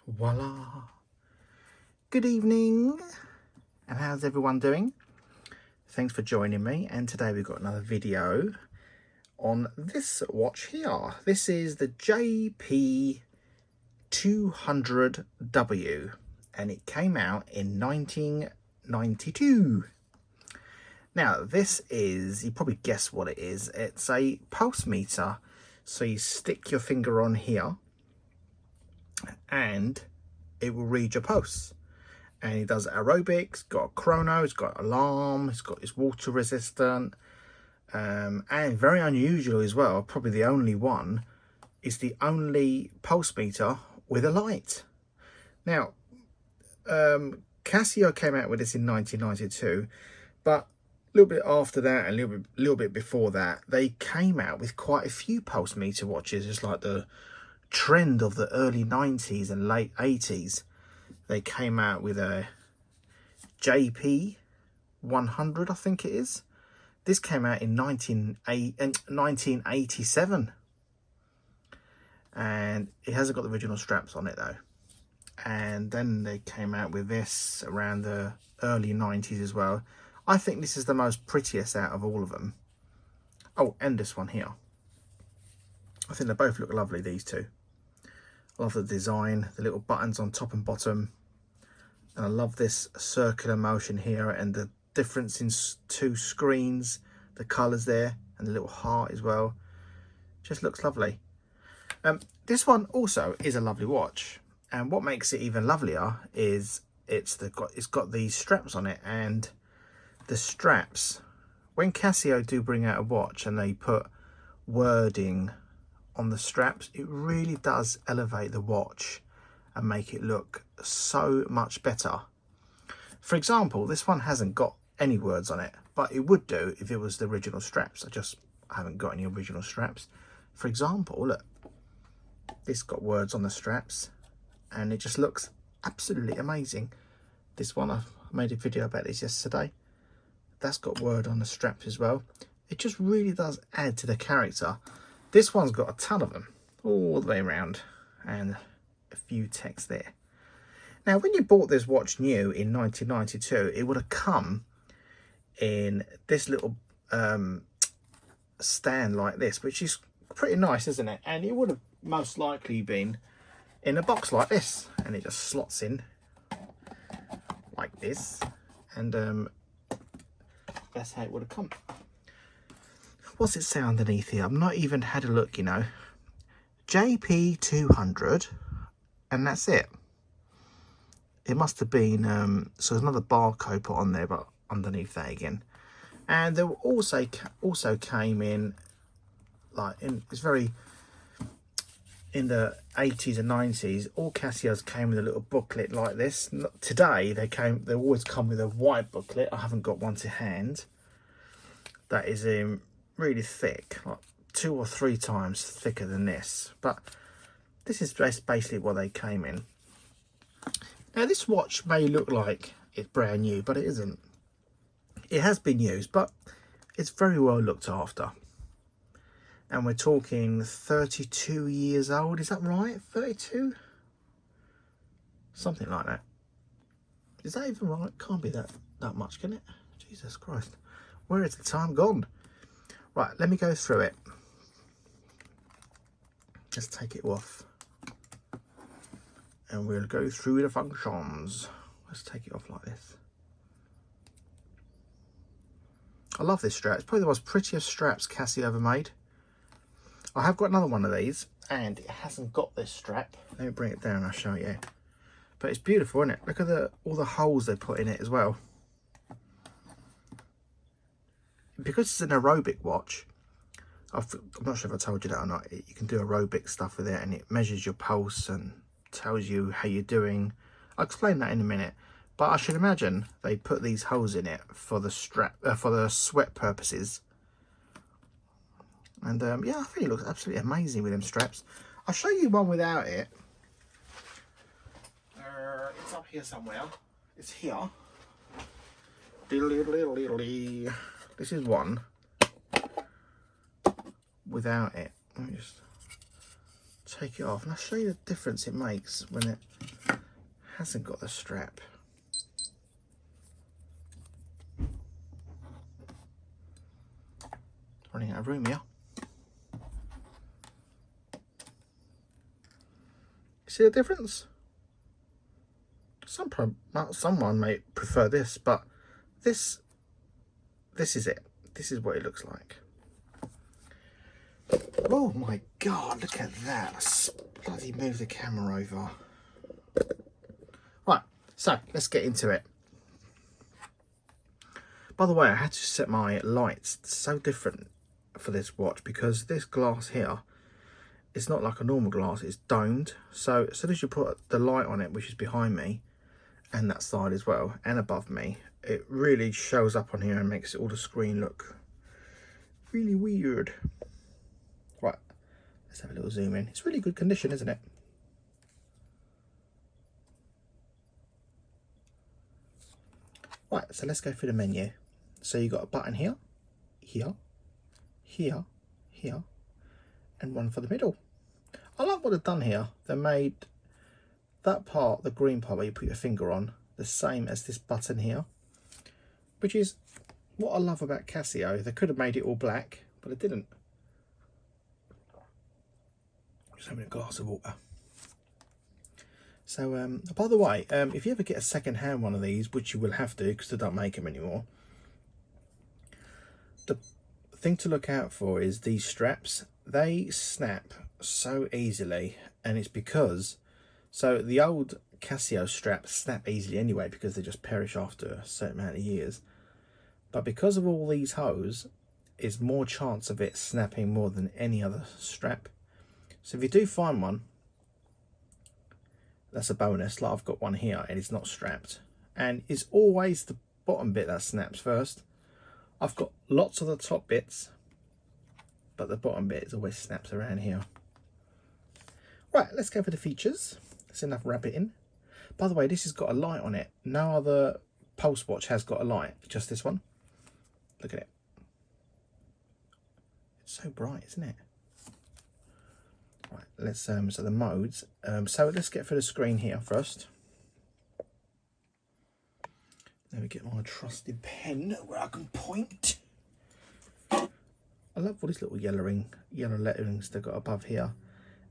Voila! Good evening, and how's everyone doing? Thanks for joining me, and today we've got another video on this watch here. This is the JP-200W, and it came out in 1992. Now, this is, you probably guess what it is. It's a pulse meter. So you stick your finger on here and it will read your pulse. And it does aerobics, got a chrono, it's got alarm, it's got its water resistant, and very unusual as well, probably the only one, is the only pulse meter with a light. Now, Casio came out with this in 1992, but a little bit after that and a little bit before that, they came out with quite a few pulse meter watches. It's like the trend of the early 90s and late 80s. They came out with a JP-100, I think it is. This came out in 1987. And it hasn't got the original straps on it though. And then they came out with this around the early 90s as well. I think this is the most prettiest out of all of them. Oh, and this one here. I think they both look lovely, these two. I love the design, the little buttons on top and bottom. And I love this circular motion here and the difference in two screens, the colours there, and the little heart as well. Just looks lovely. This one also is a lovely watch. And what makes it even lovelier is it's got these straps on it, and the straps, when Casio do bring out a watch and they put wording on the straps, it really does elevate the watch and make it look so much better. For example, this one hasn't got any words on it, but it would do if it was the original straps. I haven't got any original straps. For example, look, this got words on the straps and it just looks absolutely amazing. This one, I made a video about this yesterday. That's got word on the straps as well. It just really does add to the character. This one's got a ton of them all the way around and a few text there. Now, when you bought this watch new in 1992, it would have come in this little stand like this, which is pretty nice, isn't it? And it would have most likely been in a box like this, and it just slots in like this, and that's how it would have come. What's it say underneath here? I've not even had a look, you know. JP-200, and that's it. It must have been, so there's another barcode put on there, but underneath that again. And there also came in, like, it's very, in the 80s and 90s, all Casios came with a little booklet like this. Today, they always come with a white booklet. I haven't got one to hand. That is really thick, like 2 or 3 times thicker than this. But this is basically what they came in. Now, this watch may look like it's brand new, but it isn't. It has been used, but it's very well looked after. And we're talking 32 years old, is that right? 32? Something like that. Is that even right? Can't be that much, can it? Jesus Christ. Where is the time gone? Right, let me go through it. Let's take it off. And we'll go through the functions. Let's take it off like this. I love this strap. It's probably the most prettiest straps Casio ever made. I have got another one of these, and it hasn't got this strap. Let me bring it down and I'll show you. But it's beautiful, isn't it? Look at all the holes they put in it as well. Because it's an aerobic watch, I'm not sure if I told you that or not, you can do aerobic stuff with it, and it measures your pulse and tells you how you're doing. I'll explain that in a minute. But I should imagine they put these holes in it for the for the sweat purposes. And yeah, I think it looks absolutely amazing with them straps. I'll show you one without it. It's up here somewhere. It's here. This is one without it. Let me just take it off and I'll show you the difference it makes when it hasn't got the strap. Running out of room here. See the difference? Someone may prefer this, but this is it. This is what it looks like. Oh my god, look at that. Let's bloody move the camera over. Right, so let's get into it. By the way, I had to set my lights so different for this watch because this glass here, it's not like a normal glass, it's domed. So as soon as you put the light on it, which is behind me, and that side as well, and above me, it really shows up on here and makes all the screen look really weird. Right, let's have a little zoom in. It's really good condition, isn't it? Right, so let's go through the menu. So you've got a button here, here, here, here, and one for the middle. I like what they've done here. They made that part, the green part where you put your finger on, the same as this button here, which is what I love about Casio. They could have made it all black, but they didn't. Just having a glass of water. So, by the way, if you ever get a second-hand one of these, which you will have to because they don't make them anymore, the thing to look out for is these straps. They snap so easily, and it's because, so the old Casio straps snap easily anyway because they just perish after a certain amount of years. But because of all these hose, is more chance of it snapping more than any other strap. So if you do find one, that's a bonus. Like I've got one here and it's not strapped, and it's always the bottom bit that snaps first. I've got lots of the top bits, but the bottom bit is always snaps around here. Right, let's go for the features. That's enough rabbiting. By the way, this has got a light on it. No other pulse watch has got a light, just this one. Look at it. It's so bright, isn't it? Right, let's so the modes. So let's get through the screen here first. Let me get my trusted pen where I can point. I love all these little yellow letterings they've got above here,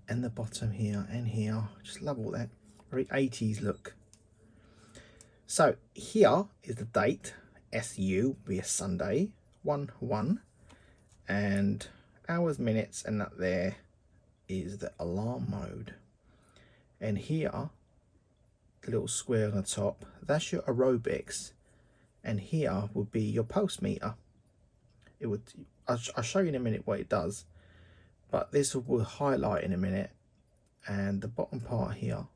and the bottom here and here. Just love all that. Very 80s look. So here is the date. SU be a Sunday, 1/1, and hours, minutes, and that there is the alarm mode. And here, the little square on the top, that's your aerobics, and here would be your pulse meter. It would, I'll show you in a minute what it does, but this will highlight in a minute. And the bottom part here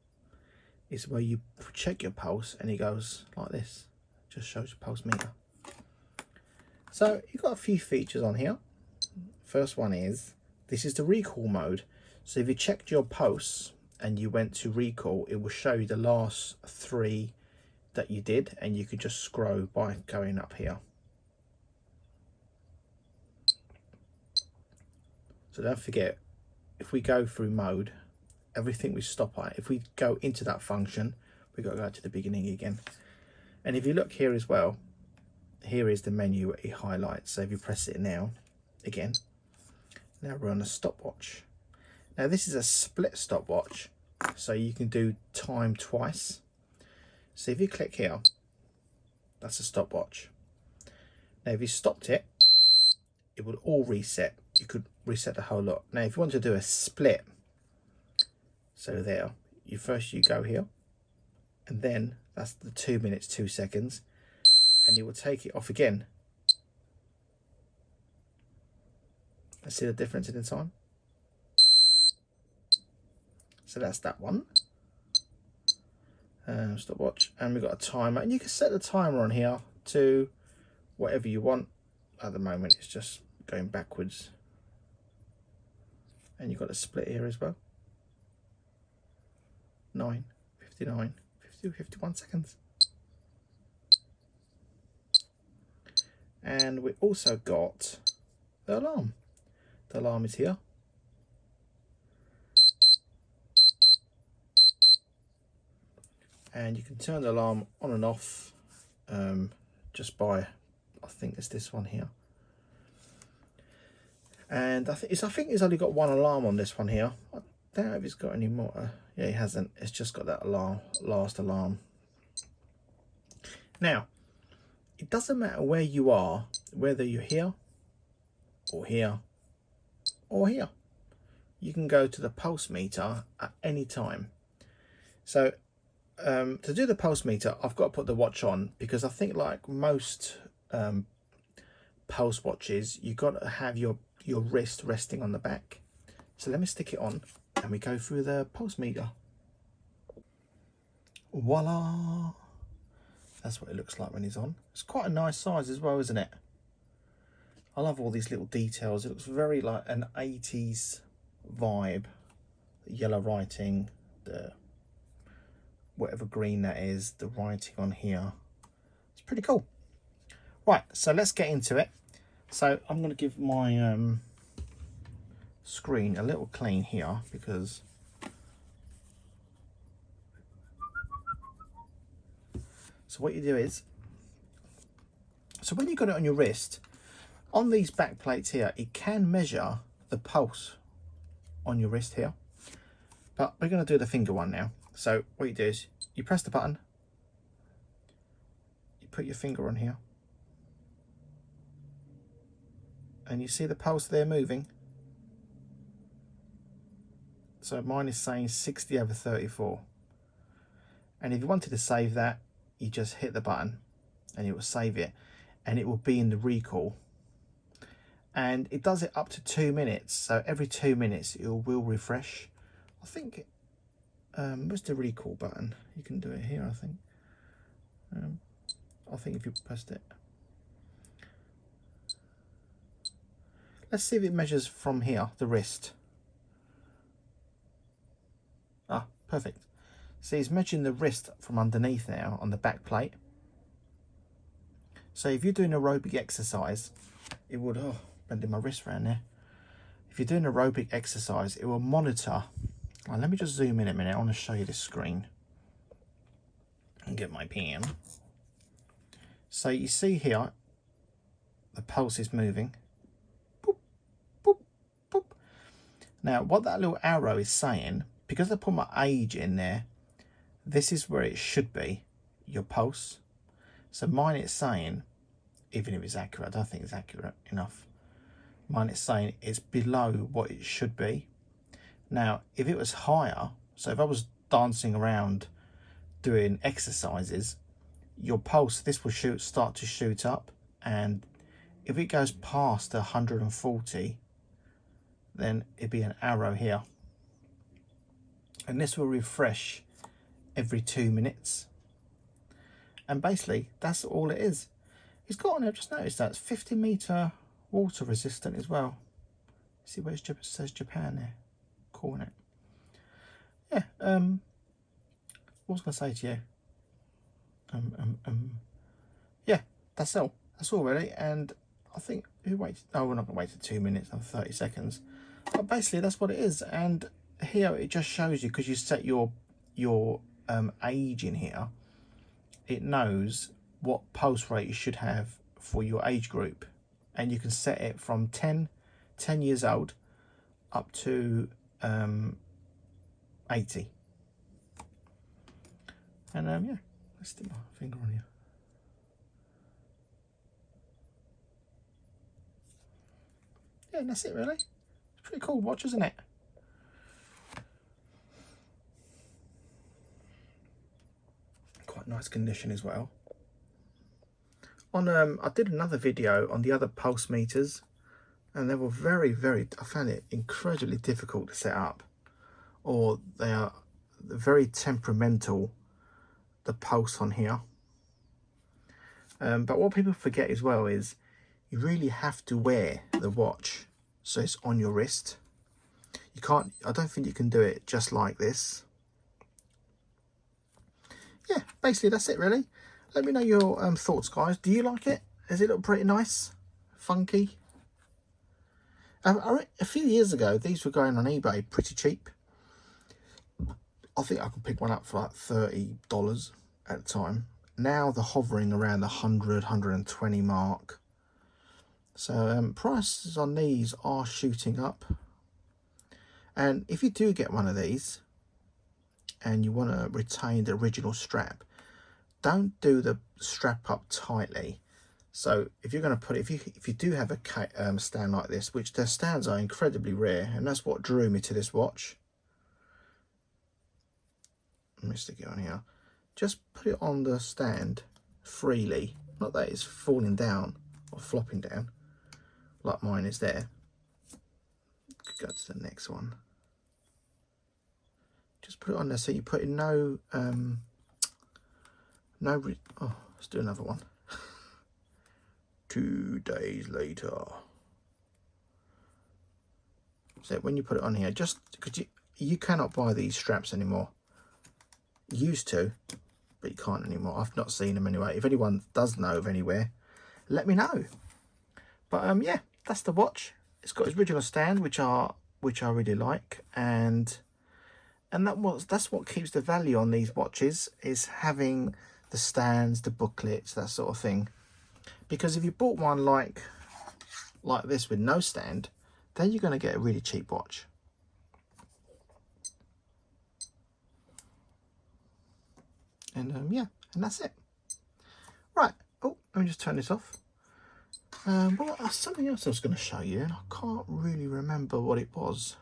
is where you check your pulse, and it goes like this. Just shows your pulse meter. So you've got a few features on here. First one is, this is the recall mode. So if you checked your pulse and you went to recall, it will show you the last 3 that you did, and you could just scroll by going up here. So don't forget, if we go through mode, everything we stop at, if we go into that function, we've got to go to the beginning again. And if you look here as well, here is the menu it highlights. So if you press it now, again, now we're on a stopwatch. Now this is a split stopwatch, so you can do time twice. So if you click here, that's a stopwatch. Now if you stopped it, it would all reset. You could reset the whole lot. Now if you want to do a split, so there, you go here, and then that's the 2 minutes 2 seconds, and you will take it off again. Let's see the difference in the time. So that's that one. Stopwatch, and we've got a timer, and you can set the timer on here to whatever you want. At the moment it's just going backwards, and you've got a split here as well. 9, 59, 50, 51 seconds. And we also got the alarm. The alarm is here. and you can turn the alarm on and off just by, I think it's this one here. And I think it's only got one alarm on this one here. I doubt if it's got any more. Yeah, it hasn't. It's just got that alarm, last alarm. Now, it doesn't matter where you are, whether you're here or here or here. You can go to the pulse meter at any time. So to do the pulse meter, I've got to put the watch on, because I think like most pulse watches, you've got to have your wrist resting on the back. So let me stick it on and we go through the pulse meter. Voila! That's what it looks like when it's on. It's quite a nice size as well, isn't it? I love all these little details. It looks very like an 80s vibe. The yellow writing, the whatever green that is, the writing on here. It's pretty cool. Right, so let's get into it. So I'm going to give my screen a little clean here, because so what you do is, so when you've got it on your wrist, on these back plates here, it can measure the pulse on your wrist here, but we're going to do the finger one now. So what you do is you press the button, you put your finger on here, and you see the pulse there moving. So mine is saying 60/34. And if you wanted to save that, you just hit the button and it will save it, and it will be in the recall. And it does it up to 2 minutes. So every 2 minutes it will refresh. I think, where's the recall button? You can do it here, I think. I think if you pressed it. Let's see if it measures from here, the wrist. Ah, perfect. See, it's measuring the wrist from underneath now on the back plate. So if you're doing aerobic exercise, it would, oh, bending my wrist around there. If you're doing aerobic exercise, it will monitor. Well, let me just zoom in a minute. I want to show you this screen and get my pen. So you see here, the pulse is moving. Boop, boop, boop. Now, what that little arrow is saying, because I put my age in there, this is where it should be, your pulse. So mine is saying, even if it's accurate, I don't think it's accurate enough. Mine is saying it's below what it should be. Now, if it was higher, so if I was dancing around doing exercises, your pulse, this will start to shoot up. And if it goes past 140, then it'd be an arrow here. And this will refresh every 2 minutes. And basically, that's all it is. It's got on there, just noticed that it's 50-meter water resistant as well. See where it says Japan there? Cool, isn't it? Yeah, what was I going to say to you? Yeah, that's all. That's all really. And I think, who waited? Oh, we're not going to wait for 2 minutes and 30 seconds. But basically, that's what it is. And here it just shows you, because you set your age in here, it knows what pulse rate you should have for your age group, and you can set it from 10 years old up to 80. And yeah, let's stick my finger on here. Yeah, and that's it really. It's a pretty cool watch, isn't it? Quite nice condition as well. On I did another video on the other pulse meters, and they were very, I found it incredibly difficult to set up, or they are very temperamental, the pulse on here. But what people forget as well is you really have to wear the watch so it's on your wrist. You can't, I don't think you can do it just like this. Yeah, basically that's it really. Let me know your thoughts, guys. Do you like it? Does it look pretty nice? Funky? A few years ago, these were going on eBay pretty cheap. I I think I could pick one up for like $30 at the time. Now they're hovering around the 100, 120 mark. So prices on these are shooting up. And if you do get one of these and you want to retain the original strap, don't do the strap up tightly. So if you're going to put it, if you do have a stand like this, which their stands are incredibly rare, and that's what drew me to this watch. Let me stick it on here. Just put it on the stand freely, not that it's falling down or flopping down like mine is there. Go to the next one. Just put it on there so you put in no oh, let's do another one. 2 days later. So when you put it on here, just because you cannot buy these straps anymore. You used to, but you can't anymore. I've not seen them anyway. If anyone does know of anywhere, let me know. But yeah, that's the watch. It's got its original stand, which I really like, and that's what keeps the value on these watches, is having the stands, the booklets, that sort of thing. Because if you bought one like this with no stand, then you're going to get a really cheap watch. And yeah, and that's it. Right. Oh, let me just turn this off. Well, something else I was going to show you, and I can't really remember what it was.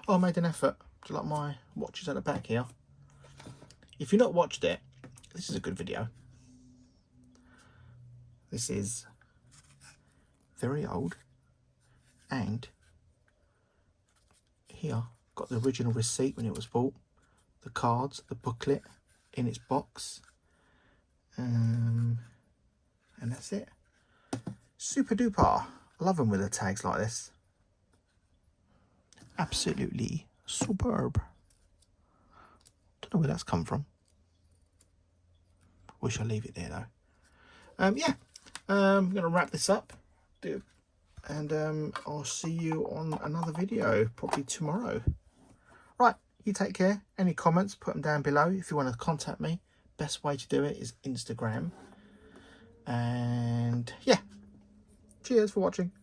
Oh, I made an effort. Do you like my watches at the back here? If you've not watched it, this is a good video. This is very old, and here got the original receipt when it was bought, the cards, the booklet in its box, and that's it. Super duper. I love them with the tags like this. Absolutely superb. Don't know where that's come from. We shall leave it there though. Yeah, I'm going to wrap this up, and I'll see you on another video, probably tomorrow. Right, you take care. Any comments, put them down below. If you want to contact me, best way to do it is Instagram. And yeah, cheers for watching.